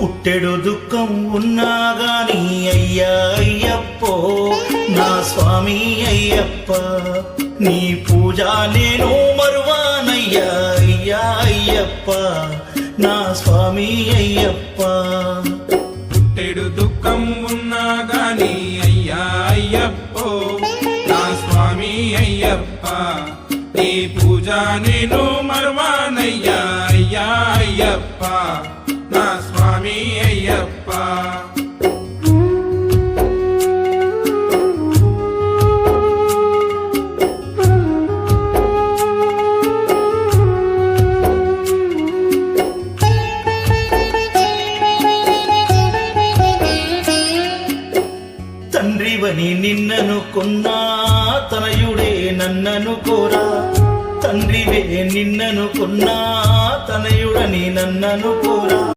పుట్టెడు దుఃఖం ఉన్నా గాని అయ్యా అయ్యప్పో నా స్వామి అయ్యప్ప నీ పూజ నేను మరువానయ్యా అయ్యా అయ్యప్ప నా స్వామి అయ్యప్ప పుట్టెడు దుఃఖం ఉన్నా గాని అయ్యా అయ్యప్పో నా స్వామి అయ్యప్ప నీ పూజ నేను మరువానయ్యా అయ్యా అయ్యప్ప నా స్వామి అయ్యప్ప తండ్రివని నిన్నను కొన్నా తనయుడే నన్నను కోరా తండ్రివే నిన్నను కొన్నా తనయుడని నన్నను కోరా